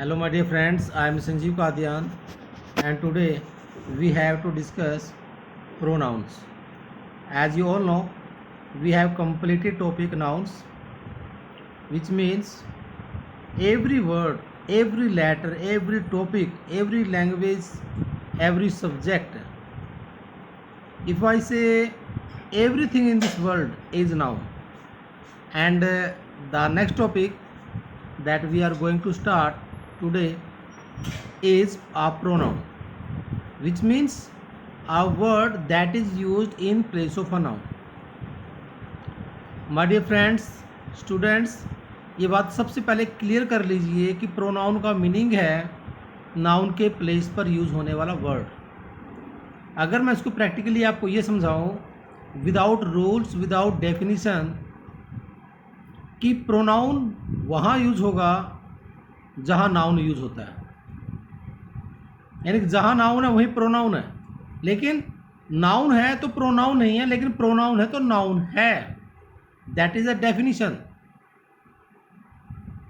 Hello my dear friends, I am Sanjeev Kadian and today we have to discuss pronouns. As you all know, we have completed topic nouns, which means every word, every letter, every topic, every language, every subject. If I say everything in this world is noun, and the next topic that we are going to start today is a pronoun, which means a word that is used in place of a noun. My dear friends, students, ये बात सबसे पहले clear कर लीजिए कि pronoun का meaning है noun के प्लेस पर यूज़ होने वाला वर्ड. अगर मैं इसको प्रैक्टिकली आपको ये समझाऊं विदाउट रूल्स, विदाउट डेफिनेशन, कि प्रोनाउन वहाँ यूज़ होगा जहाँ नाउन यूज़ होता है, यानी कि जहाँ नाउन है वहीं प्रोनाउन है. लेकिन नाउन है तो प्रोनाउन नहीं है, लेकिन प्रोनाउन है तो नाउन है. That is a definition.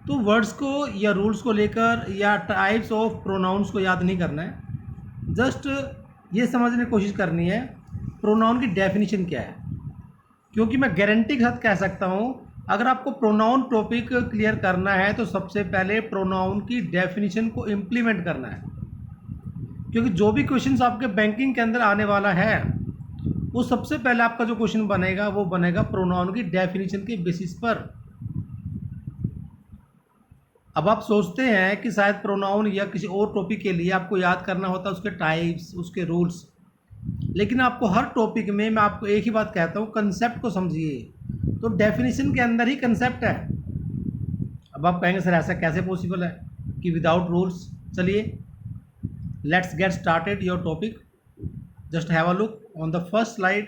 तो वर्ड्स को या रूल्स को लेकर या टाइप्स ऑफ प्रोनाउंस को याद नहीं करना है, जस्ट ये समझने की कोशिश करनी है प्रोनाउन की डेफिनेशन क्या है. क्योंकि मैं गारंटी के साथ कह सकता हूँ, अगर आपको प्रोनाउन टॉपिक क्लियर करना है तो सबसे पहले प्रोनाउन की डेफिनेशन को इम्प्लीमेंट करना है. क्योंकि जो भी क्वेश्चंस आपके बैंकिंग के अंदर आने वाला है, वो सबसे पहले आपका जो क्वेश्चन बनेगा वो बनेगा प्रोनाउन की डेफिनेशन के बेसिस पर. अब आप सोचते हैं कि शायद प्रोनाउन या किसी और टॉपिक के लिए आपको याद करना होता है उसके टाइप्स, उसके रूल्स, लेकिन आपको हर टॉपिक में मैं आपको एक ही बात कहता हूँ, कंसेप्ट को समझिए. तो डेफिनेशन के अंदर ही कंसेप्ट है. अब आप कहेंगे सर ऐसा कैसे पॉसिबल है कि विदाउट रूल्स. चलिए, let's get started your topic. Just have a look on the first slide.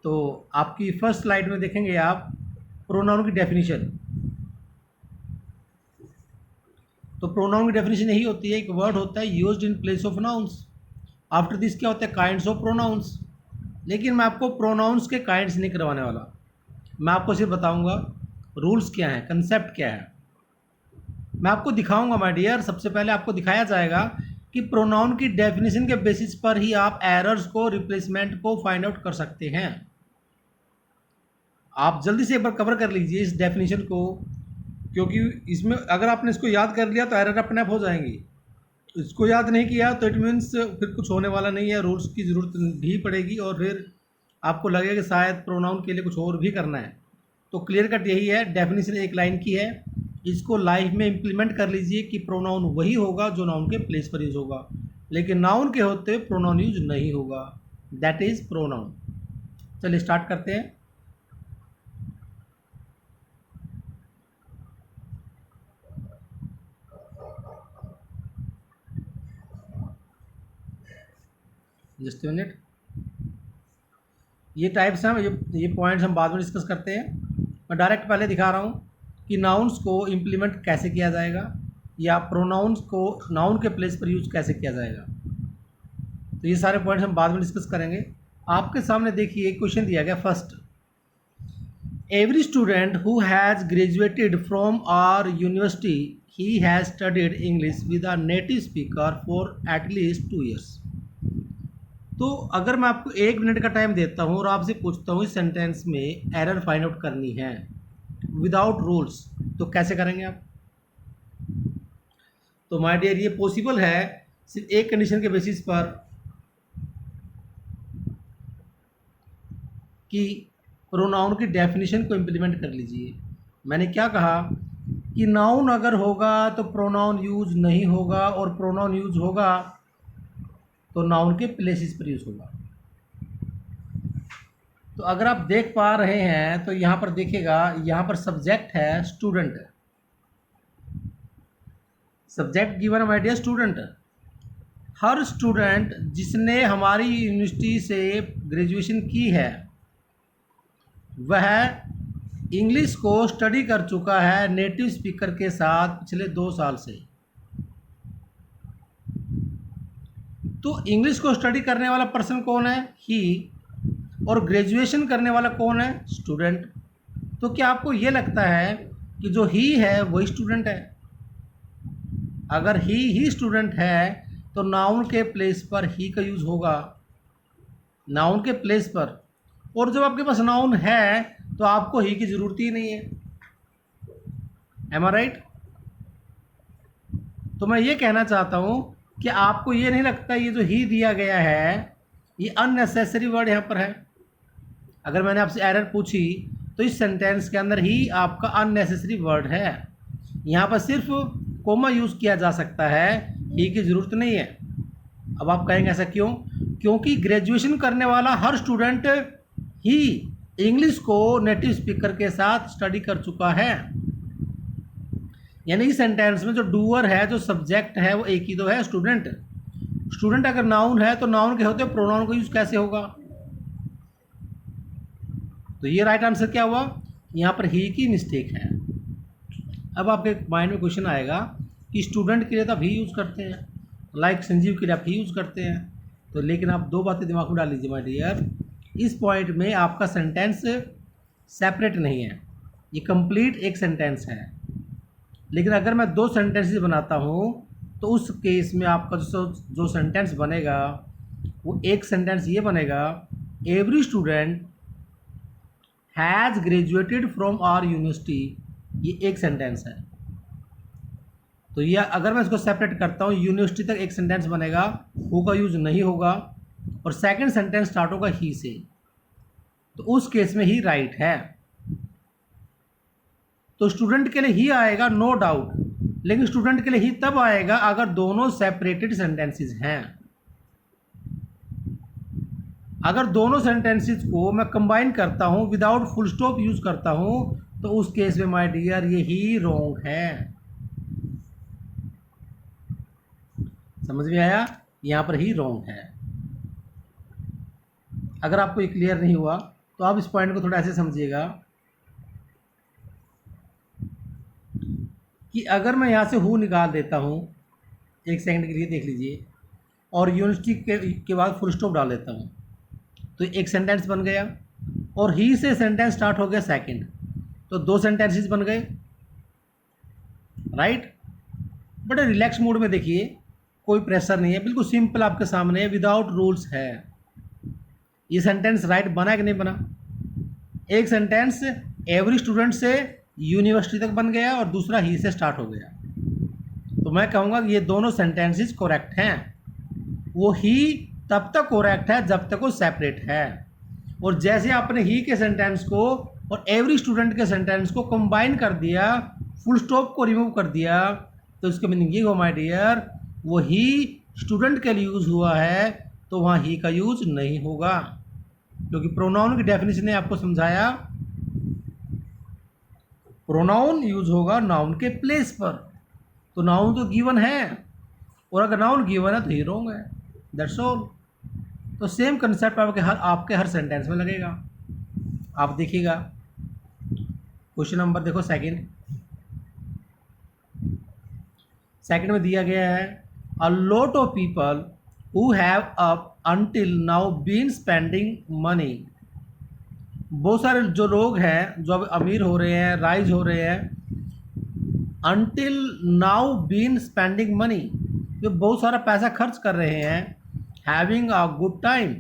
तो आपकी फर्स्ट स्लाइड में देखेंगे आप प्रोनाउन की डेफिनेशन. तो प्रोनाउन की डेफिनेशन यही होती है, एक वर्ड होता है used in place of nouns. After this क्या होता है, काइंड्स ऑफ प्रोनाउंस. लेकिन मैं आपको प्रोनाउंस के काइंड्स नहीं करवाने वाला, मैं आपको सिर्फ बताऊंगा रूल्स क्या है, कंसेप्ट क्या है. मैं आपको दिखाऊंगा माय डियर. सबसे पहले आपको दिखाया जाएगा कि प्रोनाउन की डेफिनेशन के बेसिस पर ही आप एरर्स को, रिप्लेसमेंट को फाइंड आउट कर सकते हैं. आप जल्दी से एक बार कवर कर लीजिए इस डेफिनेशन को, क्योंकि इसमें अगर आपने इसको याद कर लिया तो एरर अपने आप हो जाएंगी. इसको याद नहीं किया तो इट मीन्स फिर कुछ होने वाला नहीं है, रूल्स की ज़रूरत भी पड़ेगी और फिर आपको लगेगा कि शायद प्रोनाउन के लिए कुछ और भी करना है. तो क्लियर कट यही है, डेफिनेशन एक लाइन की है, इसको लाइफ में इम्प्लीमेंट कर लीजिए कि प्रोनाउन वही होगा जो नाउन के प्लेस पर यूज़ होगा, लेकिन नाउन के होते प्रोनाउन यूज नहीं होगा. That is pronoun. चलिए स्टार्ट करते हैं. Just minute. ये टाइप्स हैं, ये पॉइंट्स हम बाद में डिस्कस करते हैं. मैं डायरेक्ट पहले दिखा रहा हूँ कि नाउन्स को इम्प्लीमेंट कैसे किया जाएगा या प्रोनाउंस को नाउन के प्लेस पर यूज कैसे किया जाएगा. तो ये सारे पॉइंट्स हम बाद में डिस्कस करेंगे. आपके सामने देखिए क्वेश्चन दिया गया first. Every student who has graduated from our university he has studied English with a native speaker for at least 2 years. तो अगर मैं आपको 1 मिनट का टाइम देता हूँ और आपसे पूछता हूँ इस सेंटेंस में एरर फाइंड आउट करनी है विदाउट रूल्स, तो कैसे करेंगे आप. तो माय डियर ये पॉसिबल है सिर्फ एक कंडीशन के बेसिस पर कि प्रोनाउन की डेफिनेशन को इम्प्लीमेंट कर लीजिए. मैंने क्या कहा कि नाउन अगर होगा तो प्रोनाउन यूज नहीं होगा, और प्रोनाउन यूज होगा तो नाउन के प्लेसेस पर यूज होगा. तो अगर आप देख पा रहे हैं तो यहाँ पर देखिएगा, यहाँ पर सब्जेक्ट है student. Subject given my dear student. हर स्टूडेंट जिसने हमारी यूनिवर्सिटी से ग्रेजुएशन की है वह इंग्लिश को स्टडी कर चुका है नेटिव स्पीकर के साथ पिछले 2 साल से. तो इंग्लिश को स्टडी करने वाला पर्सन कौन है, ही, और ग्रेजुएशन करने वाला कौन है, स्टूडेंट. तो क्या आपको ये लगता है कि जो ही है वही स्टूडेंट है? अगर ही स्टूडेंट है तो नाउन के प्लेस पर ही का यूज़ होगा, नाउन के प्लेस पर। और जब आपके पास नाउन है तो आपको ही की ज़रूरत ही नहीं है। एम आई राइट? तो मैं ये कहना चाहता हूँ कि आपको ये नहीं लगता ये जो ही दिया गया है ये अननेसेसरी वर्ड यहाँ पर है? अगर मैंने आपसे एरर पूछी तो इस सेंटेंस के अंदर ही आपका अननेसेसरी वर्ड है। यहाँ पर सिर्फ कोमा यूज़ किया जा सकता है, ही की ज़रूरत नहीं है। अब आप कहेंगे ऐसा क्यों? क्योंकि ग्रेजुएशन करने वाला हर स्टूडेंट ही इंग्लिश को नेटिव स्पीकर के साथ स्टडी कर चुका है। यानी इस सेंटेंस में जो डूअर है, जो सब्जेक्ट है, वो एक ही तो है, स्टूडेंट। स्टूडेंट अगर नाउन है तो नाउन के होते प्रोनाउन का यूज़ कैसे होगा? तो ये राइट आंसर क्या हुआ? यहाँ पर ही की मिस्टेक है। अब आपके माइंड में क्वेश्चन आएगा कि स्टूडेंट के लिए तो आप ही यूज़ करते हैं, लाइक संजीव के लिए आप ही यूज़ करते हैं। तो लेकिन आप दो बातें दिमाग में डाल लीजिए माय डियर, इस पॉइंट में आपका सेंटेंस सेपरेट नहीं है, ये कंप्लीट एक सेंटेंस है। लेकिन अगर मैं दो सेंटेंसेस बनाता हूँ तो उस केस में आपका जो सेंटेंस बनेगा वो एक सेंटेंस ये बनेगा, every student has graduated from our university. ये एक सेंटेंस है। तो ये अगर मैं इसको सेपरेट करता हूँ, यूनिवर्सिटी तक एक सेंटेंस बनेगा, हु का यूज नहीं होगा, और सेकंड सेंटेंस स्टार्ट होगा ही से, तो उस केस में ही राइट है। तो स्टूडेंट के लिए ही आएगा नो डाउट, लेकिन स्टूडेंट के लिए ही तब आएगा अगर दोनों सेपरेटेड सेंटेंसेस हैं। अगर दोनों सेंटेंसेस को मैं कंबाइन करता हूं, विदाउट फुल स्टॉप यूज करता हूं, तो उस केस में माय डियर ये ही रॉन्ग है। समझ में आया? यहां पर ही रॉन्ग है। अगर आपको ये क्लियर नहीं हुआ तो आप इस पॉइंट को थोड़ा ऐसे समझिएगा कि अगर मैं यहां से हु निकाल देता हूं, एक सेकंड के लिए देख लीजिए, और यूनिवर्सिटी के बाद फुल स्टॉप डाल देता हूं, तो एक सेंटेंस बन गया, और ही से सेंटेंस स्टार्ट हो गया सेकंड, तो दो सेंटेंसेस बन गए, राइट? बड़े रिलैक्स मूड में देखिए, कोई प्रेशर नहीं है, बिल्कुल सिंपल आपके सामने है, विदाउट रूल्स है। ये सेंटेंस राइट बना कि नहीं बना? एक सेंटेंस एवरी स्टूडेंट से यूनिवर्सिटी तक बन गया और दूसरा ही से स्टार्ट हो गया, तो मैं कहूँगा कि ये दोनों सेंटेंसेस करेक्ट हैं। वो ही तब तक करेक्ट है जब तक वो सेपरेट है, और जैसे आपने ही के सेंटेंस को और एवरी स्टूडेंट के सेंटेंस को कंबाइन कर दिया, फुल स्टॉप को रिमूव कर दिया, तो इसका मीनिंग ये हो माय डियर, वो ही स्टूडेंट के लिए यूज़ हुआ है तो वहाँ ही का यूज नहीं होगा, क्योंकि प्रोनाउन की डेफिनेशन ने आपको समझाया, प्रोनाउन यूज होगा नाउन के प्लेस पर। तो नाउन तो गिवन है, और अगर नाउन गिवन है तो ही रॉन्ग है, दैट्स ऑल। तो सेम कंसेप्ट आपके हर सेंटेंस में लगेगा। आप देखिएगा क्वेश्चन नंबर देखो सेकंड में दिया गया है, a lot of people who have up until now been spending money। बहुत सारे जो लोग हैं जो अब अमीर हो रहे हैं, राइज हो रहे हैं, until now been spending money, जो बहुत सारा पैसा खर्च कर रहे हैं, having a good time,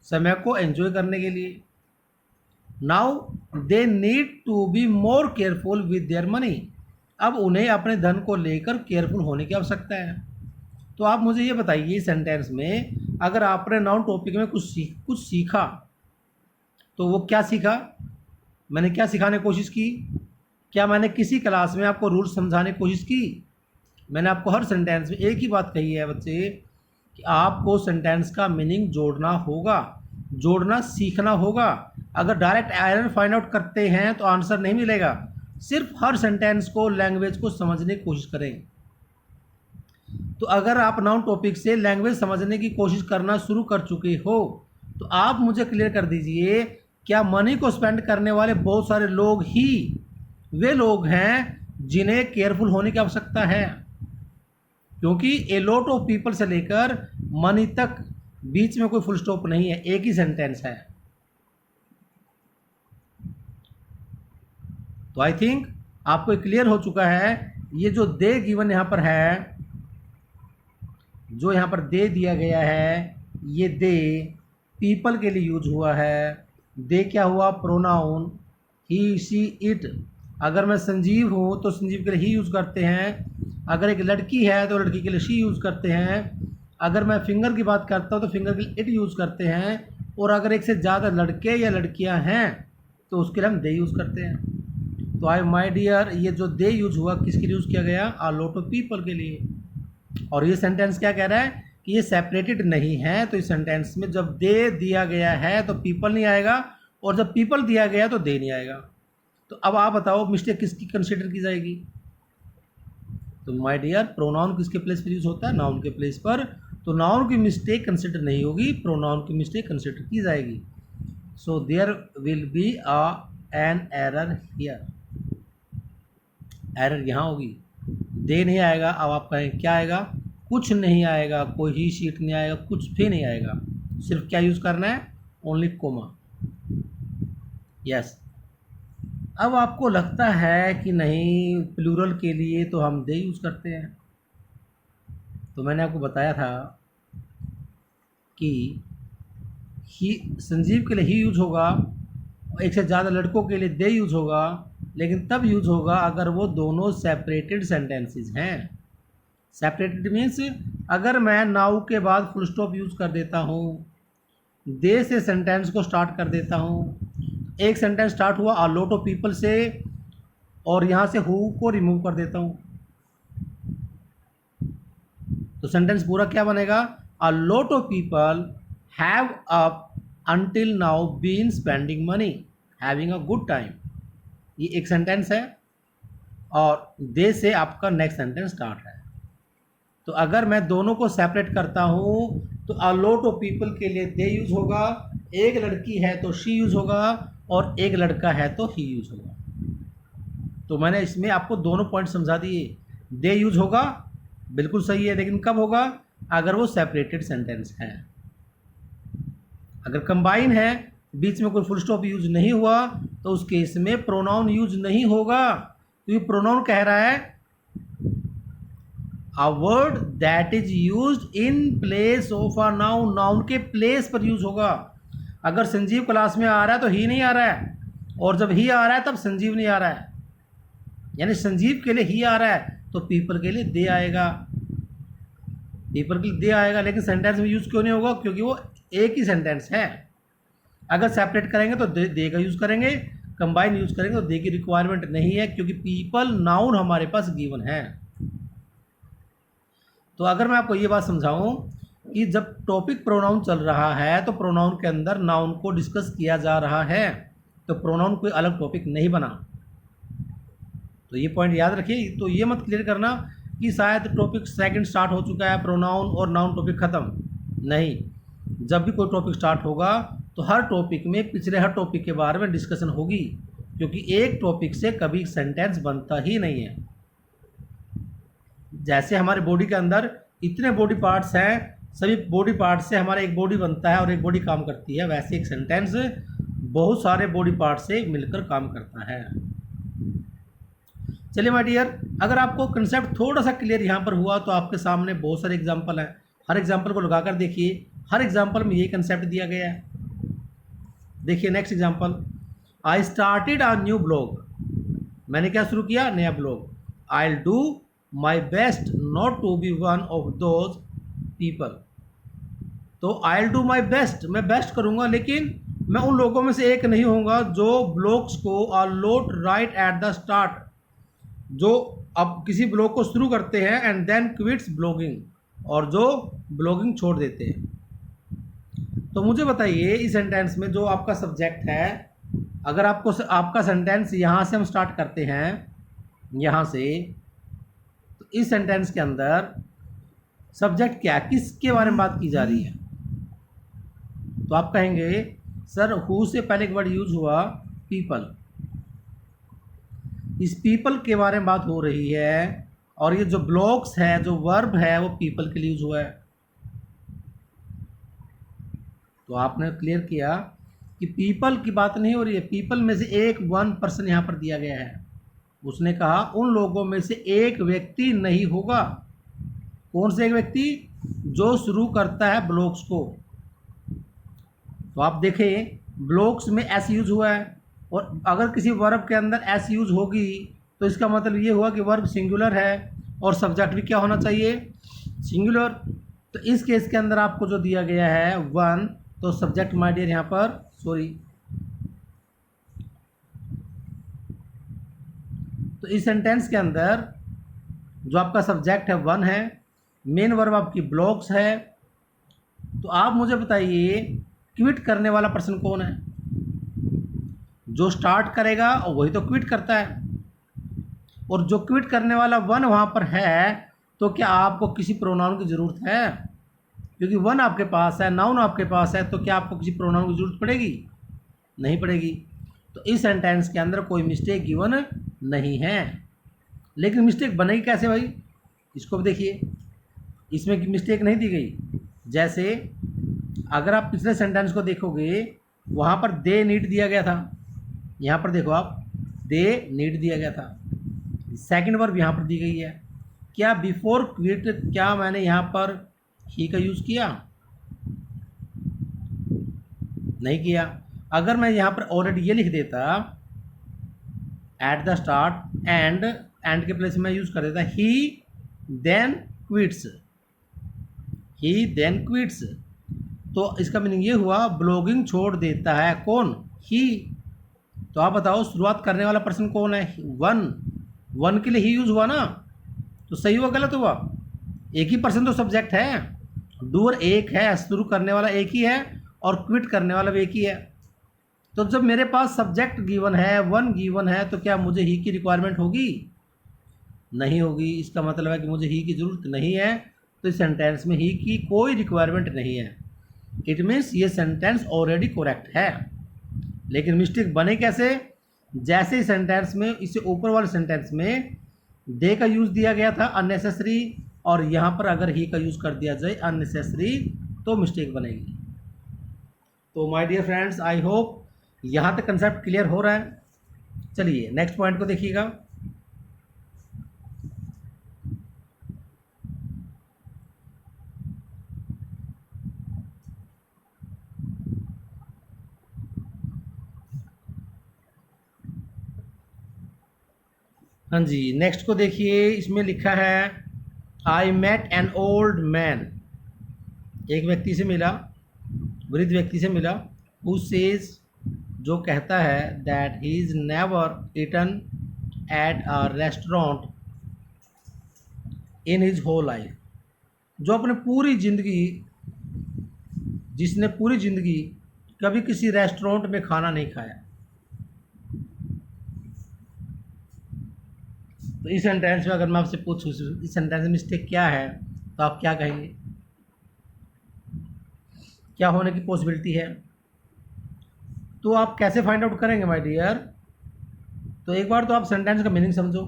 समय को एंजॉय करने के लिए, now they need to be more careful with their money, अब उन्हें अपने धन को लेकर केयरफुल होने की आवश्यकता है। तो आप मुझे ये बताइए, सेंटेंस में अगर आपने नाउन टॉपिक में कुछ सीखा तो वो क्या सीखा? मैंने क्या सिखाने की कोशिश की? क्या मैंने किसी क्लास में आपको रूल्स समझाने की कोशिश की? मैंने आपको हर सेंटेंस में एक ही बात कही है बच्चे, कि आपको सेंटेंस का मीनिंग जोड़ना होगा, जोड़ना सीखना होगा। अगर डायरेक्ट एरर फाइंड आउट करते हैं तो आंसर नहीं मिलेगा। सिर्फ हर सेंटेंस को, लैंग्वेज को समझने की कोशिश करें। तो अगर आप नाउन टॉपिक से लैंग्वेज समझने की कोशिश करना शुरू कर चुके हो तो आप मुझे क्लियर कर दीजिए, क्या मनी को स्पेंड करने वाले बहुत सारे लोग ही वे लोग हैं जिन्हें केयरफुल होने की आवश्यकता है? क्योंकि ए लॉट ऑफ पीपल से लेकर मनी तक बीच में कोई फुल स्टॉप नहीं है, एक ही सेंटेंस है। तो आई थिंक आपको क्लियर हो चुका है। ये जो दे गिवन यहाँ पर है, जो यहाँ पर दे दिया गया है, ये दे पीपल के लिए यूज हुआ है। दे क्या हुआ? प्रोनाउन। He she it. अगर मैं संजीव हूँ तो संजीव के लिए ही यूज़ करते हैं। अगर एक लड़की है तो लड़की के लिए शी यूज़ करते हैं। अगर मैं फिंगर की बात करता हूँ तो फिंगर के लिए इट यूज़ करते हैं। और अगर एक से ज़्यादा लड़के या लड़कियाँ हैं तो उसके लिए हम दे यूज़ करते हैं। तो आई माय डियर, ये जो दे यूज हुआ किसके लिए यूज़ किया गया? अ लॉट ऑफ पीपल के लिए। और ये सेंटेंस क्या कह रहा है कि ये सेपरेटेड नहीं है। तो इस सेंटेंस में जब दे दिया गया है तो पीपल नहीं आएगा, और जब पीपल दिया गया तो दे नहीं आएगा। तो अब आप बताओ मिस्टेक किसकी कंसिडर की जाएगी? तो माय डियर, प्रोनाउन किसके प्लेस पर यूज होता है? नाउन के प्लेस पर। तो नाउन की मिस्टेक कंसिडर नहीं होगी, प्रोनाउन की मिस्टेक कंसिडर की जाएगी। So there will be an error here. Error यहाँ होगी, दे नहीं आएगा। अब आप कहें क्या आएगा? कुछ नहीं आएगा, कोई ही शीट नहीं आएगा, कुछ भी नहीं आएगा। सिर्फ क्या यूज़ करना है? Only comma. यस। अब आपको लगता है कि नहीं, प्लूरल के लिए तो हम दे यूज़ करते हैं। तो मैंने आपको बताया था कि ही संजीव के लिए ही यूज होगा, एक से ज़्यादा लड़कों के लिए दे यूज होगा, लेकिन तब यूज होगा अगर वो दोनों सेपरेटेड सेंटेंसेस हैं। सेपरेटेड मीन्स अगर मैं नाउ के बाद फुल स्टॉप यूज़ कर देता हूँ, दे से सेंटेंस को स्टार्ट कर देता हूँ, एक सेंटेंस स्टार्ट हुआ अ लॉट ऑफ पीपल से, और यहाँ से हु को रिमूव कर देता हूँ, तो सेंटेंस पूरा क्या बनेगा? A lot of people have up until now been spending money having a good time। ये एक सेंटेंस है और दे से आपका नेक्स्ट सेंटेंस स्टार्ट है। तो अगर मैं दोनों को सेपरेट करता हूँ तो अ लॉट ऑफ पीपल के लिए दे यूज होगा, एक लड़की है तो शी यूज होगा, और एक लड़का है तो ही यूज होगा। तो मैंने इसमें आपको दोनों पॉइंट समझा दिए। दे यूज होगा, बिल्कुल सही है, लेकिन कब होगा? अगर वो सेपरेटेड सेंटेंस है। अगर कंबाइन है, बीच में कोई फुल स्टॉप यूज नहीं हुआ, तो उस केस में प्रोनाउन यूज नहीं होगा, क्योंकि प्रोनाउन कह रहा है a word that is used in place of a noun. Noun के प्लेस पर यूज होगा। अगर संजीव क्लास में आ रहा है तो ही नहीं आ रहा है, और जब ही आ रहा है तब संजीव नहीं आ रहा है। यानी संजीव के लिए ही आ रहा है तो पीपल के लिए दे आएगा, पीपल के लिए दे आएगा। लेकिन सेंटेंस में यूज क्यों नहीं होगा? क्योंकि वो एक ही सेंटेंस है। अगर सेपरेट करेंगे तो दे का यूज़ करेंगे, कंबाइन यूज़ करेंगे तो दे की रिक्वायरमेंट नहीं है, क्योंकि पीपल नाउन हमारे पास गिवन है। तो अगर मैं आपको ये बात समझाऊं कि जब टॉपिक प्रोनाउन चल रहा है तो प्रोनाउन के अंदर नाउन को डिस्कस किया जा रहा है, तो प्रोनाउन कोई अलग टॉपिक नहीं बना। तो ये पॉइंट याद रखिए। तो ये मत क्लियर करना कि शायद टॉपिक सेकंड स्टार्ट हो चुका है, प्रोनाउन और नाउन टॉपिक ख़त्म। नहीं, जब भी कोई टॉपिक स्टार्ट होगा तो हर टॉपिक में पिछले हर टॉपिक के बारे में डिस्कशन होगी, क्योंकि एक टॉपिक से कभी सेंटेंस बनता ही नहीं है। जैसे हमारे बॉडी के अंदर इतने बॉडी पार्ट्स हैं, सभी बॉडी पार्ट्स से हमारा एक बॉडी बनता है और एक बॉडी काम करती है, वैसे एक सेंटेंस बहुत सारे बॉडी पार्ट से मिलकर काम करता है। चलिए माय डियर, अगर आपको कंसेप्ट थोड़ा सा क्लियर यहाँ पर हुआ तो आपके सामने बहुत सारे एग्जाम्पल हैं। हर एग्जाम्पल को लगाकर देखिए, हर एग्जाम्पल में ये कंसेप्ट दिया गया है। देखिए next example, I started a new blog. मैंने क्या शुरू किया? नया blog. I will do my best not to be one of those people. तो I will do my best, मैं बेस्ट करूँगा, लेकिन मैं उन लोगों में से एक नहीं होऊंगा जो ब्लॉग्स को a lot right at the start, जो अब किसी ब्लॉग को शुरू करते हैं एंड देन क्विट्स ब्लॉगिंग, और जो ब्लॉगिंग छोड़ देते हैं। तो मुझे बताइए इस सेंटेंस में जो आपका सब्जेक्ट है, अगर आपको आपका सेंटेंस यहाँ से हम स्टार्ट करते हैं, यहाँ से, तो इस सेंटेंस के अंदर सब्जेक्ट क्या, किसके बारे में बात की जा रही है? तो आप कहेंगे सर हु से पहले एक वर्ड यूज हुआ पीपल। इस पीपल के बारे में बात हो रही है, और ये जो ब्लॉक्स है, जो वर्ब है, वो पीपल के लिए यूज हुआ है। तो आपने क्लियर किया कि पीपल की बात नहीं हो रही है, पीपल में से एक वन पर्सन यहाँ पर दिया गया है। उसने कहा उन लोगों में से एक व्यक्ति नहीं होगा। कौन से एक व्यक्ति? जो शुरू करता है ब्लॉक्स को। तो आप देखें ब्लॉक्स में एस यूज हुआ है, और अगर किसी वर्ब के अंदर एस यूज होगी तो इसका मतलब ये हुआ कि वर्ब सिंगुलर है और सब्जेक्ट भी क्या होना चाहिए? सिंगुलर। तो इस केस के अंदर आपको जो दिया गया है वन, तो सब्जेक्ट माय डियर यहाँ पर सॉरी, तो इस सेंटेंस के अंदर जो आपका सब्जेक्ट है वन है, मेन वर्ब आपकी ब्लॉक्स है। तो आप मुझे बताइए क्विट करने वाला पर्सन कौन है? जो स्टार्ट करेगा वही तो क्विट करता है, और जो क्विट करने वाला वन वहाँ पर है, तो क्या आपको किसी प्रोनाउन की ज़रूरत है? क्योंकि वन आपके पास है, नाउन आपके पास है, तो क्या आपको किसी प्रोनाउन की ज़रूरत पड़ेगी? नहीं पड़ेगी। तो इस सेंटेंस के अंदर कोई मिस्टेक गिवन नहीं है। लेकिन मिस्टेक बनेगी कैसे भाई? इसको भी देखिए, इसमें मिस्टेक नहीं दी गई। जैसे अगर आप पिछले सेंटेंस को देखोगे, वहाँ पर दे नीड दिया गया था, यहाँ पर देखो आप, दे नीड दिया गया था। सेकंड वर्ब यहाँ पर दी गई है। क्या बिफोर क्विट, क्या मैंने यहाँ पर ही का यूज़ किया? नहीं किया। अगर मैं यहाँ पर ऑलरेडी ये लिख देता एट द स्टार्ट, एंड के प्लेस में यूज़ कर देता ही देन क्विट्स, ही देन क्विट्स, तो इसका मीनिंग ये हुआ ब्लॉगिंग छोड़ देता है। कौन? ही। तो आप बताओ शुरुआत करने वाला पर्सन कौन है? वन। वन के लिए ही यूज़ हुआ ना, तो सही हुआ गलत हुआ? एक ही पर्सन तो सब्जेक्ट है, डूअर एक है, शुरू करने वाला एक ही है और क्विट करने वाला भी एक ही है। तो जब मेरे पास सब्जेक्ट गिवन है, वन गिवन है, तो क्या मुझे ही की रिक्वायरमेंट होगी? नहीं होगी। इसका मतलब है कि मुझे ही की ज़रूरत नहीं है। तो इस सेंटेंस में ही की कोई रिक्वायरमेंट नहीं है। इट मीन्स ये सेंटेंस ऑलरेडी करेक्ट है। लेकिन मिस्टेक बने कैसे? जैसे ही सेंटेंस में, इससे ऊपर वाले सेंटेंस में दे का यूज़ दिया गया था अननेसेसरी, और यहाँ पर अगर ही का यूज़ कर दिया जाए अननेसेसरी, तो मिस्टेक बनेगी। तो my dear friends, I hope यहाँ तक कंसेप्ट क्लियर हो रहा है। चलिए नेक्स्ट पॉइंट को देखिएगा। हाँ जी, नेक्स्ट को देखिए। इसमें लिखा है I met an old man. एक व्यक्ति से मिला, वृद्ध व्यक्ति से मिला, हु सेज, जो कहता है, that he is never eaten at a restaurant in his whole life. जो अपने पूरी ज़िंदगी, जिसने पूरी ज़िंदगी कभी किसी रेस्टोरेंट में खाना नहीं खाया। तो इस सेंटेंस में अगर मैं आपसे पूछूं इस सेंटेंस में मिस्टेक क्या है, तो आप क्या कहेंगे? क्या होने की पॉसिबिलिटी है? तो आप कैसे फाइंड आउट करेंगे माय डियर? तो एक बार तो आप सेंटेंस का मीनिंग समझो।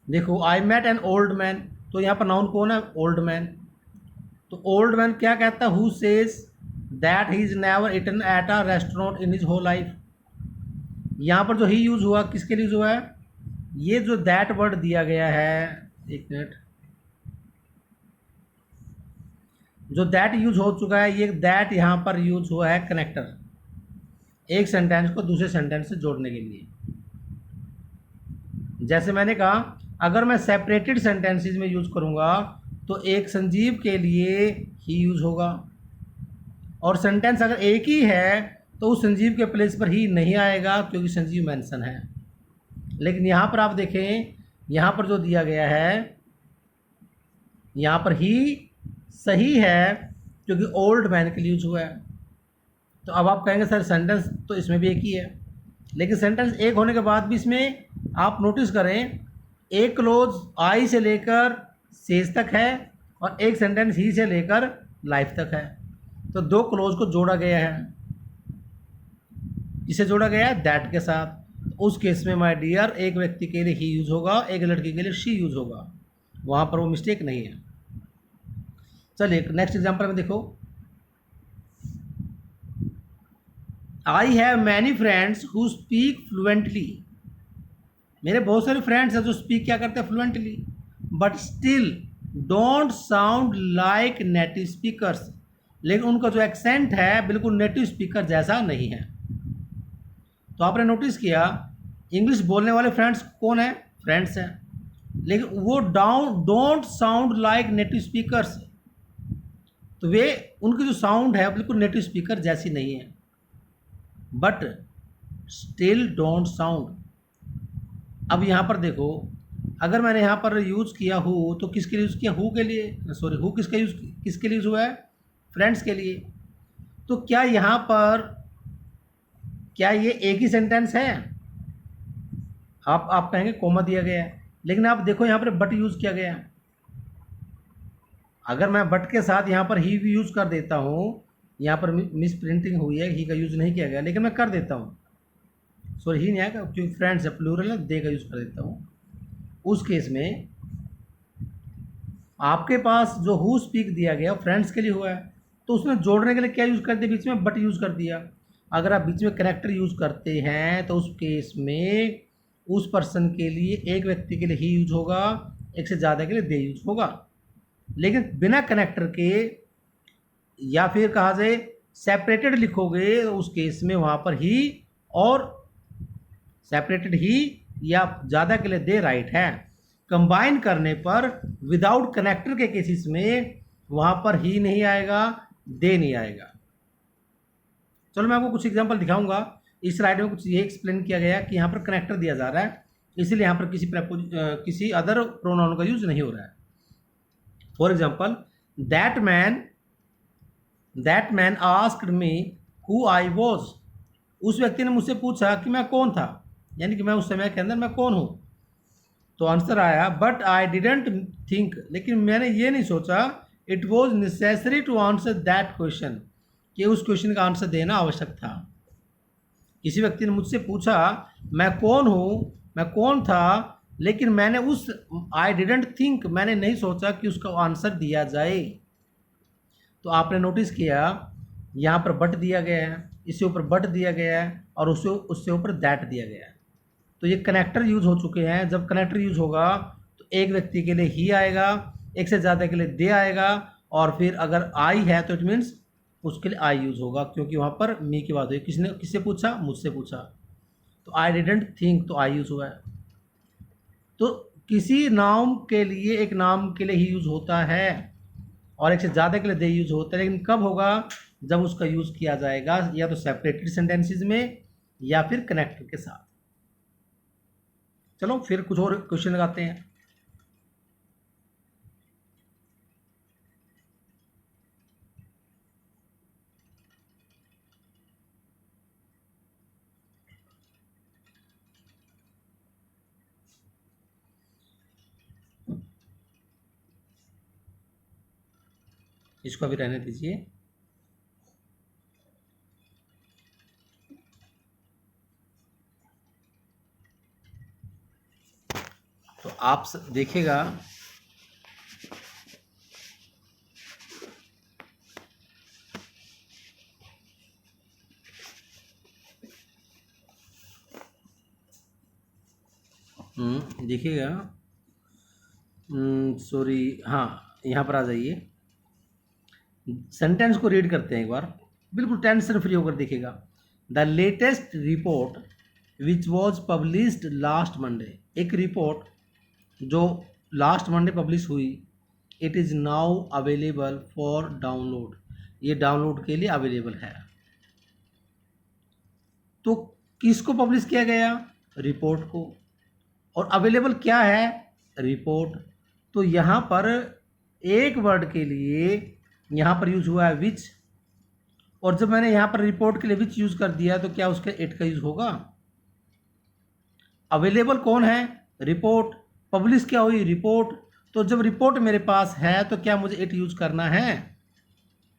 देखो, I met an old man, तो यहाँ पर नाउन कौन है? Old man. तो ओल्ड मैन क्या कहता है? Who says that he is never eaten at a restaurant in his whole life. यहाँ पर जो ही यूज हुआ किसके लिए यूज हुआ है? ये जो दैट वर्ड दिया गया है, एक मिनट, जो दैट यूज हो चुका है, ये दैट यहाँ पर यूज हुआ है कनेक्टर, एक सेंटेंस को दूसरे सेंटेंस से जोड़ने के लिए। जैसे मैंने कहा, अगर मैं सेपरेटेड सेंटेंसेस में यूज करूँगा तो एक संजीव के लिए ही यूज होगा, और सेंटेंस अगर एक ही है तो उस संजीव के प्लेस पर ही नहीं आएगा क्योंकि संजीव मेंशन है। लेकिन यहाँ पर आप देखें, यहाँ पर जो दिया गया है, यहाँ पर ही सही है क्योंकि ओल्ड मैन के लिए यूज हुआ है। तो अब आप कहेंगे सर सेंटेंस तो इसमें भी एक ही है, लेकिन सेंटेंस एक होने के बाद भी इसमें आप नोटिस करें, एक क्लोज आई से लेकर सेज तक है और एक सेंटेंस ही से लेकर लाइफ तक है। तो दो क्लोज को जोड़ा गया है। किसे जोड़ा गया है? दैट के साथ। उस केस में माय डियर एक व्यक्ति के लिए ही यूज होगा, एक लड़की के लिए शी यूज होगा, वहाँ पर वो मिस्टेक नहीं है। चलिए नेक्स्ट एग्जांपल में देखो। I have many friends who speak fluently, मेरे बहुत सारे फ्रेंड्स हैं जो स्पीक क्या करते हैं, fluently, but still don't sound like native speakers, लेकिन उनका जो एक्सेंट है बिल्कुल नेटिव स्पीकर जैसा नहीं है। तो आपने नोटिस किया इंग्लिश बोलने वाले फ्रेंड्स कौन है, फ्रेंड्स हैं, लेकिन वो don't sound like native speakers, तो वे उनकी जो साउंड है बिल्कुल नेटिव स्पीकर जैसी नहीं है। बट स्टिल डोंट साउंड, अब यहाँ पर देखो अगर मैंने यहाँ पर यूज़ किया हु तो किसके लिए यूज़ किया, हु के लिए, सॉरी हु किसके लिए यूज़ हुआ है, फ्रेंड्स के लिए। तो क्या यहाँ पर क्या ये एक ही सेंटेंस है, आप कहेंगे कोमा दिया गया है, लेकिन आप देखो यहाँ पर बट यूज़ किया गया है। अगर मैं बट के साथ यहाँ पर ही भी यूज़ कर देता हूँ, यहाँ पर मिस प्रिंटिंग हुई है, ही का यूज़ नहीं किया गया, लेकिन मैं कर देता हूँ, सॉरी ही नहीं आएगा क्योंकि फ्रेंड्स है, प्लूरल है, दे का यूज़ कर देता हूँ। उस केस में आपके पास जो हु स्पीक दिया गया फ्रेंड्स के लिए हुआ है, तो उसमें जोड़ने के लिए क्या यूज़ कर दिया, बीच में बट यूज़ कर दिया। अगर आप बीच में कनेक्टर यूज़ करते हैं तो उस केस में उस पर्सन के लिए, एक व्यक्ति के लिए ही यूज होगा, एक से ज़्यादा के लिए दे यूज होगा। लेकिन बिना कनेक्टर के या फिर कहा जाए सेपरेटेड लिखोगे तो उस केस में वहाँ पर ही और सेपरेटेड ही या ज़्यादा के लिए दे राइट है। कंबाइन करने पर विदाउट कनेक्टर के केसेस में वहाँ पर ही नहीं आएगा, दे नहीं आएगा। चलो मैं आपको कुछ एग्जांपल दिखाऊंगा। इस स्लाइड में कुछ ये एक्सप्लेन किया गया कि यहाँ पर कनेक्टर दिया जा रहा है, इसलिए यहाँ पर किसी अदर प्रोनाउन का यूज नहीं हो रहा है। For example that man asked me who I was, उस व्यक्ति ने मुझसे पूछा कि मैं कौन था, यानी कि मैं उस समय के अंदर मैं कौन हूँ। तो आंसर आया बट आई डिडंट थिंक, लेकिन मैंने ये नहीं सोचा, it was necessary to answer that question, कि उस क्वेश्चन का आंसर देना आवश्यक था। किसी व्यक्ति ने मुझसे पूछा मैं कौन हूँ, मैं कौन था, लेकिन मैंने उस आई डिडंट थिंक, मैंने नहीं सोचा कि उसका आंसर दिया जाए। तो आपने नोटिस किया यहाँ पर बट दिया गया है, इससे ऊपर बट दिया गया है और उससे ऊपर दैट दिया गया है। तो ये कनेक्टर यूज हो चुके हैं। जब कनेक्टर यूज होगा तो एक व्यक्ति के लिए ही आएगा, एक से ज़्यादा के लिए दे आएगा, और फिर अगर आई है तो इट मीन्स उसके लिए आई यूज होगा, क्योंकि वहाँ पर मी की बात हुई। किससे पूछा, मुझसे पूछा, तो आई डिडंट थिंक तो आई यूज हुआ है। तो किसी नाउन के लिए एक नाम के लिए ही यूज होता है और एक से ज़्यादा के लिए दे यूज होता है, लेकिन कब होगा, जब उसका यूज किया जाएगा या तो सेपरेटेड सेंटेंसेस में या फिर कनेक्टर के साथ। चलो फिर कुछ और क्वेश्चन लगाते हैं। इसको अभी रहने दीजिए। तो आप देखिएगा देखिएगा, सॉरी, हाँ यहाँ पर आ जाइए। सेंटेंस को रीड करते हैं एक बार, बिल्कुल टेंशन फ्री होकर देखिएगा। The latest report which was published last Monday, एक रिपोर्ट जो लास्ट मंडे पब्लिश हुई, it is now available for download, ये डाउनलोड के लिए अवेलेबल है। तो किसको पब्लिश किया गया, रिपोर्ट को, और अवेलेबल क्या है, रिपोर्ट। तो यहाँ पर एक वर्ड के लिए यहाँ पर यूज हुआ है विच, और जब मैंने यहाँ पर रिपोर्ट के लिए विच यूज कर दिया तो क्या उसके इट का यूज होगा। अवेलेबल कौन है, रिपोर्ट, पब्लिश क्या हुई, रिपोर्ट। तो जब रिपोर्ट मेरे पास है तो क्या मुझे इट यूज करना है,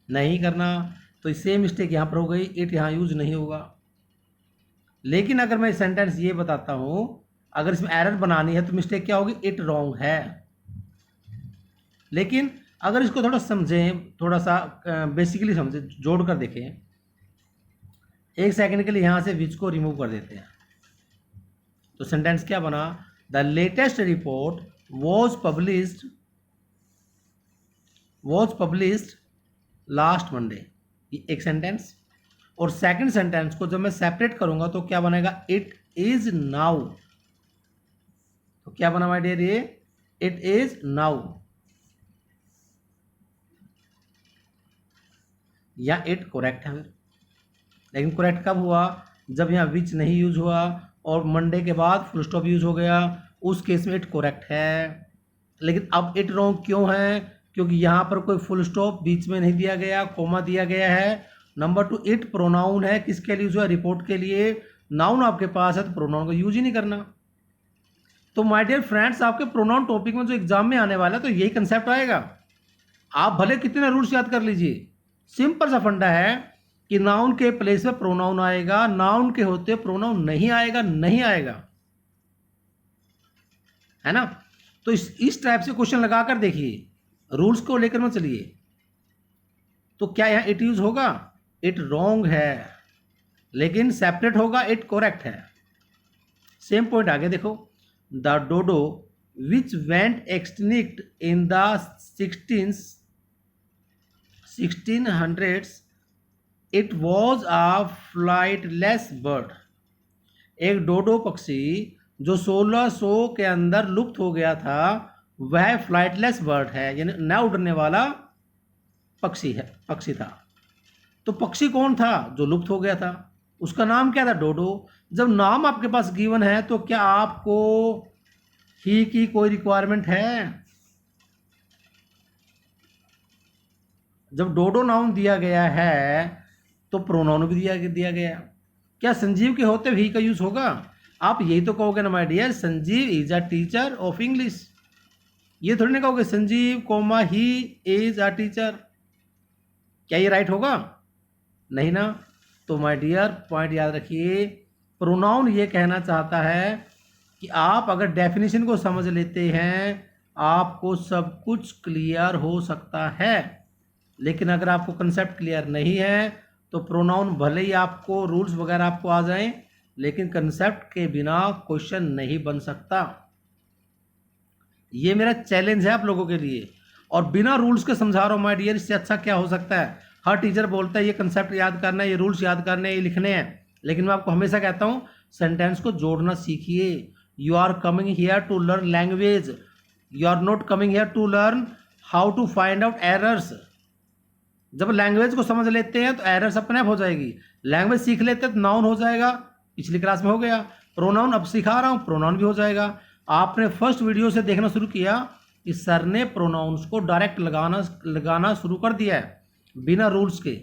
नहीं करना। तो सेम मिस्टेक यहाँ पर हो गई, इट यहाँ यूज नहीं होगा। लेकिन अगर मैं सेंटेंस ये बताता हूँ, अगर इसमें एरर बनानी है तो मिस्टेक क्या होगी, इट रॉन्ग है। लेकिन अगर इसको थोड़ा समझें, थोड़ा सा बेसिकली समझें, जोड़ कर देखें, एक सेकंड के लिए यहाँ से विच को रिमूव कर देते हैं, तो सेंटेंस क्या बना, the latest report was published last Monday, ये एक सेंटेंस। और सेकंड सेंटेंस को जब मैं सेपरेट करूंगा तो क्या बनेगा, इट इज नाउ। तो क्या बना माय डियर, ये इट इज नाउ, या इट करेक्ट है। लेकिन करेक्ट कब हुआ, जब यहाँ विच नहीं यूज हुआ और मंडे के बाद फुल स्टॉप यूज हो गया, उस केस में इट करेक्ट है। लेकिन अब इट रॉन्ग क्यों है, क्योंकि यहाँ पर कोई फुल स्टॉप बीच में नहीं दिया गया, कोमा दिया गया है। नंबर 2, इट प्रोनाउन है, किसके लिए यूज हुआ, रिपोर्ट के लिए। नाउन आपके पास है तो प्रोनाउन का यूज ही नहीं करना। तो माय डियर फ्रेंड्स, आपके प्रोनाउन टॉपिक में जो एग्जाम में आने वाला है तो यही कंसेप्ट आएगा। आप भले कितने रूल्स याद कर लीजिए, सिंपल सा फंडा है कि नाउन के प्लेस में प्रोनाउन आएगा, नाउन के होते प्रोनाउन नहीं आएगा, नहीं आएगा, है ना। तो इस टाइप से क्वेश्चन लगाकर देखिए, रूल्स को लेकर में चलिए। तो क्या यहाँ इट यूज होगा, इट रॉन्ग है, लेकिन सेपरेट होगा, इट करेक्ट है। सेम पॉइंट आगे देखो, the dodo which went extinct in the 1600s, it was a flightless bird. एक डोडो पक्षी जो 1600 के अंदर लुप्त हो गया था, वह फ्लाइटलेस बर्ड है, यानी न उड़ने वाला पक्षी था। तो पक्षी कौन था, जो लुप्त हो गया था, उसका नाम क्या था, डोडो। जब नाम आपके पास गिवन है तो क्या आपको ही की कोई रिक्वायरमेंट है। जब डोडो नाउन दिया गया है तो प्रोनाउन भी दिया गया। क्या संजीव के होते ही का यूज होगा, आप यही तो कहोगे ना my dear, Sanjeev is a teacher of English. ये थोड़ी ना कहोगे Sanjeev comma he is a teacher. क्या ये राइट होगा, नहीं ना। तो माय डियर पॉइंट याद रखिए, प्रोनाउन ये कहना चाहता है कि आप अगर डेफिनेशन को समझ लेते हैं, आपको सब कुछ क्लियर हो सकता है। लेकिन अगर आपको कंसेप्ट क्लियर नहीं है तो प्रोनाउन भले ही आपको रूल्स वगैरह आपको आ जाएं, लेकिन कंसेप्ट के बिना क्वेश्चन नहीं बन सकता। ये मेरा चैलेंज है आप लोगों के लिए, और बिना रूल्स के समझा रहा हूँ माय डियर, इससे अच्छा क्या हो सकता है। हर टीचर बोलता है ये कंसेप्ट याद करना है, ये रूल्स याद करने हैं, ये लिखने हैं, लेकिन मैं आपको हमेशा कहता हूँ सेंटेंस को जोड़ना सीखिए। You are coming here to learn language, you are not coming here to learn how to find out errors. जब लैंग्वेज को समझ लेते हैं तो एरर्स अपने आप हो जाएगी। लैंग्वेज सीख लेते हैं तो नाउन हो जाएगा, पिछली क्लास में हो गया। प्रोनाउन अब सिखा रहा हूँ, प्रोनाउन भी हो जाएगा। आपने फर्स्ट वीडियो से देखना शुरू किया कि सर ने प्रोनाउंस को डायरेक्ट लगाना शुरू कर दिया है, बिना रूल्स के।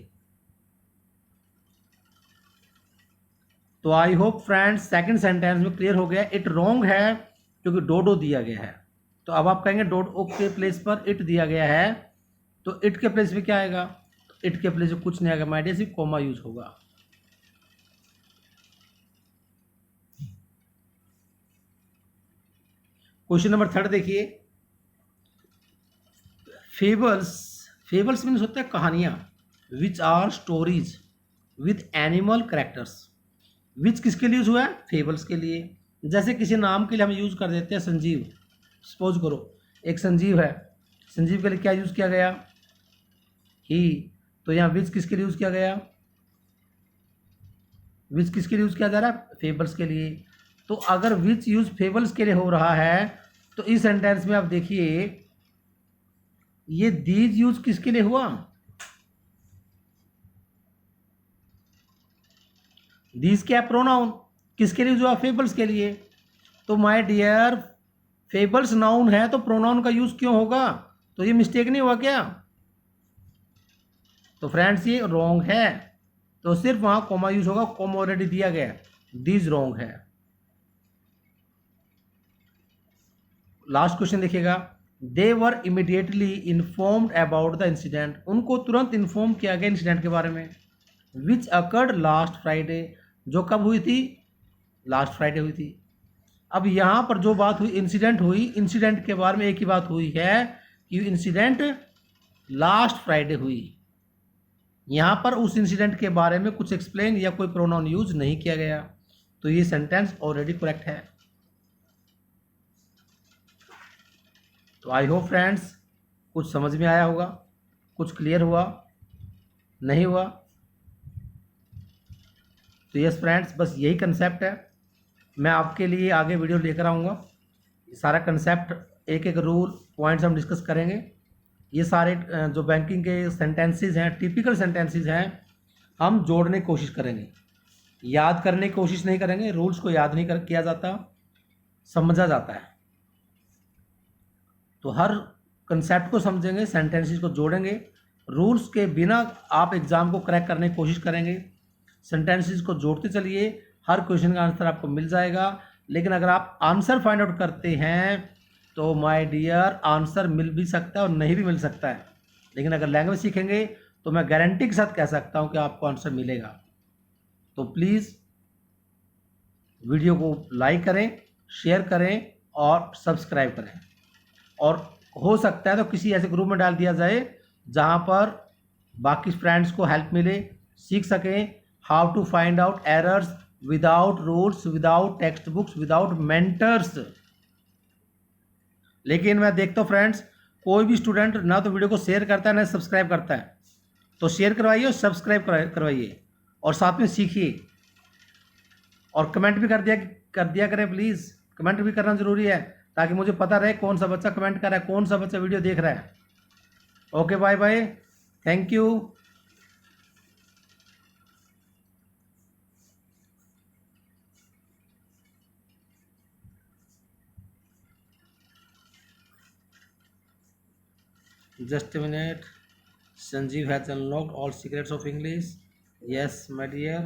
तो I hope friends second sentence में क्लियर हो गया, इट रॉन्ग है क्योंकि डोडो दिया गया है। तो अब आप कहेंगे डोडो के प्लेस पर इट दिया गया है, तो इट के प्लेस पे क्या आएगा, इट के प्लेस पे कुछ नहीं आएगा माय डियर, सिर्फ कॉमा यूज होगा। क्वेश्चन नंबर 3 देखिए, फेबल्स मीन्स होते हैं कहानियां, which are stories with animal characters. Which किसके लिए यूज हुआ है, फेबल्स के लिए। जैसे किसी नाम के लिए हम यूज कर देते हैं संजीव, सपोज करो एक संजीव है, संजीव के लिए क्या यूज किया गया, ही। तो यहाँ विच किसके लिए यूज किया गया, विच किसके लिए यूज किया जा रहा है, फेबल्स के लिए। तो अगर विच यूज फेबल्स के लिए हो रहा है तो इस सेंटेंस में आप देखिए ये दीज यूज किसके लिए हुआ, दीज क्या प्रोनाउन, किसके लिए यूज हुआ, फेबल्स के लिए। तो माय डियर फेबल्स नाउन है तो प्रोनाउन का यूज क्यों होगा, तो ये मिस्टेक नहीं हुआ क्या। तो फ्रेंड्स ये रॉन्ग है, तो सिर्फ वहां कॉमा यूज होगा, कॉमा ऑलरेडी दिया गया, दीज रॉन्ग है। लास्ट क्वेश्चन देखिएगा, they were immediately informed about the incident, उनको तुरंत इन्फॉर्म किया गया इंसिडेंट के बारे में, विच अकर्ड लास्ट फ्राइडे, जो कब हुई थी, लास्ट फ्राइडे हुई थी। अब यहाँ पर जो बात हुई इंसिडेंट हुई, इंसिडेंट के बारे में एक ही बात हुई है कि इंसिडेंट लास्ट फ्राइडे हुई, यहाँ पर उस इंसिडेंट के बारे में कुछ एक्सप्लेन या कोई प्रोनाउन यूज नहीं किया गया, तो ये सेंटेंस ऑलरेडी करेक्ट है। तो आई होप फ्रेंड्स कुछ समझ में आया होगा, कुछ क्लियर हुआ, नहीं हुआ तो यस फ्रेंड्स, बस यही कंसेप्ट है। मैं आपके लिए आगे वीडियो लेकर आऊँगा, सारा कंसेप्ट, एक एक रूल पॉइंट्स हम डिस्कस करेंगे। ये सारे जो बैंकिंग के सेंटेंसेस हैं, टिपिकल सेंटेंसेस हैं, हम जोड़ने की कोशिश करेंगे, याद करने की कोशिश नहीं करेंगे। रूल्स को याद नहीं किया जाता, समझा जाता है। तो हर कंसेप्ट को समझेंगे, सेंटेंसेस को जोड़ेंगे। रूल्स के बिना आप एग्ज़ाम को क्रैक करने की कोशिश करेंगे। सेंटेंसेस को जोड़ते चलिए, हर क्वेश्चन का आंसर आपको मिल जाएगा। लेकिन अगर आप आंसर फाइंड आउट करते हैं तो माय डियर आंसर मिल भी सकता है और नहीं भी मिल सकता है। लेकिन अगर लैंग्वेज सीखेंगे तो मैं गारंटी के साथ कह सकता हूं कि आपको आंसर मिलेगा। तो प्लीज़ वीडियो को लाइक करें, शेयर करें और सब्सक्राइब करें। और हो सकता है तो किसी ऐसे ग्रुप में डाल दिया जाए जहां पर बाकी फ्रेंड्स को हेल्प मिले, सीख सकें how to find out errors without rules, without textbooks, without mentors. लेकिन मैं देखता हूँ फ्रेंड्स, कोई भी स्टूडेंट ना तो वीडियो को शेयर करता है ना सब्सक्राइब करता है। तो शेयर करवाइए और सब्सक्राइब करवाइए और साथ में सीखिए। और कमेंट भी कर दिया करें प्लीज़। कमेंट भी करना ज़रूरी है ताकि मुझे पता रहे कौन सा बच्चा कमेंट कर रहा है, कौन सा बच्चा वीडियो देख रहा है। Okay, bye bye, thank you. Just a minute. Sanjeev has unlocked all secrets of English. Yes, my dear.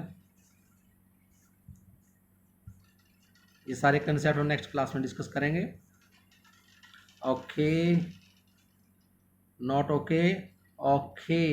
ये सारे कंसेप्ट हम नेक्स्ट क्लास में डिस्कस करेंगे। Okay, not okay, okay.